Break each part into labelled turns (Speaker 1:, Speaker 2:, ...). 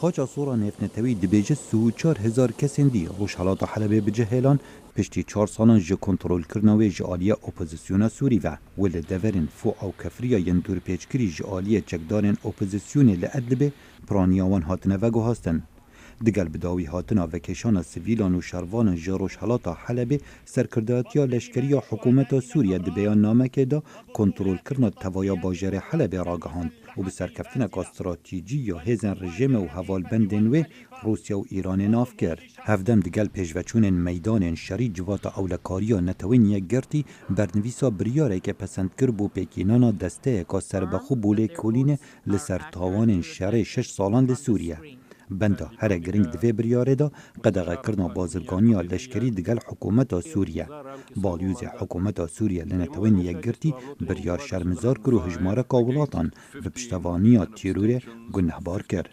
Speaker 1: خاچا سورا نفنتوی دبیجه 34,000 کسین دی روشهلات حلب بجهلان پشتی 4 سالان جه کنترول کرنوی جالیا اپوزیسیونا سوری و ول دورن فو او کفریا یندور پیچکری جالیا چکدارن اپوزیسیونی لعدلبه پرانیاوان هاتنه و گوهاستن. دگل بداوی هاتنا و کشان سویلان و شروان جاروش حالاتا حلبه سرکرداتیا لشکری حکومت سوریه ده بیان نامه که دا کنترول کرنا توایا باجر حلبه راگهاند و به سرکفتنک استراتیجی یا هزن رژیم و حوال بندن و روسیا و ایران ناف کرد. هفدم دگل پیشوچون میدان شری جواتا اولکاریا نتوین یک گرتی برنویسا بریاره که پسند کر بو پیکینانا دسته که سربخو بوله کولینه لسر تاوان شر 6 سالان لسوریه. بنده هر گرنگ دوی بریاره دا قدغه کرنا بازرگانیا لشکری دگل حکومت سوریه. بالیوز حکومت سوریه لنتوین یک گرتی بریار شرمزار کرو هجماره کاولاتان و پشتوانیا تیروره گنهبار کرد.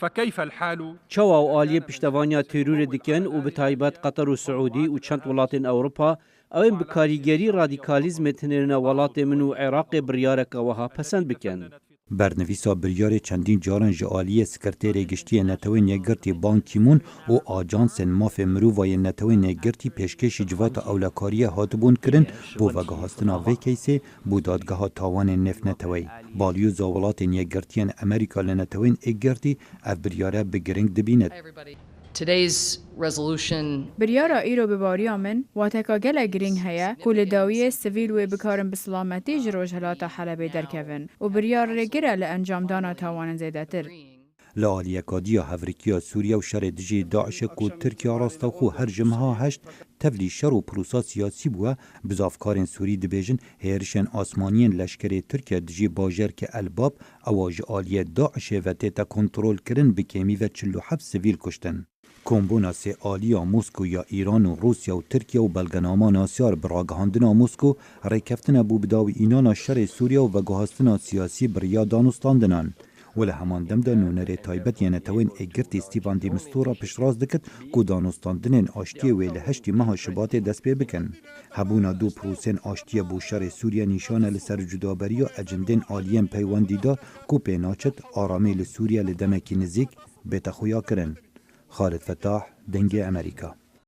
Speaker 2: فكيف الحال؟
Speaker 3: چوا و آلیه پشتوانیا تیرور دکن و به تایبات قطر و سعودی و چند ولات اوروپا اوین بکاریگری رادیکالیزم تنرن ولات من و عراق بریارک وها پسند بکن.
Speaker 1: برنویسا بریار چندین جاران جالی سکرتیر گشتی نتوین یگرتی بان کیمون و آجانس ماف مرووای نتوین یگرتی پیشکش جوات اولکاری هاتبون کرن بو وگهاستنا وی کیسه بو دادگاه تاوان نف نتوی. بالیو زاولات یگرتیان امریکا لنتوین یگرتی اف بریاره بگرنگ دبیند.
Speaker 4: بریارا ایرو بباریا من واتکا گل گرینگ هیا کل داویه سویل و بکارن بسلامتی جروج هلاتا حلبه درکوین و بریار رگره لانجام دانا تاوان زیده تر.
Speaker 1: لعالیه کادیا هفریکیا سوریا و شر دجی داعش کو ترکیه راستا خو هر جمها هشت تفلی شر و پروسا سیاسی بوه بزافکارن سوری دبیجن هیرشن آسمانین لشکر ترکیه دجی باجر که الباب اواج آلیه داعش و تیتا کنترول کرن بکیمی و 47 سویل کشتن. کمبونا سه آلیا موسکو یا ایران و روسیا و ترکیه و بلگناما ناسیار براگهاندنا موسکو ریکفتنا بو بداوی اینانا شر سوریا و گوهاستنا سیاسی بریا دانستاندنان. ولی همان دم دا نونر تایبت یعنی توین اگرت استیفان دی مستورا پشراز دکت که دانستاندنین آشتی ویل هشتی ماه شبات دست پی بکن. هبونا دو پروسین آشتی بو شر سوریا نیشان لسر جدابری و اجندین آلیم پیواندی دا که پیناچت آرامی لسوریا لدمکی نزیک بیتا خویا کرن. خالد فتاح دنگ امریکا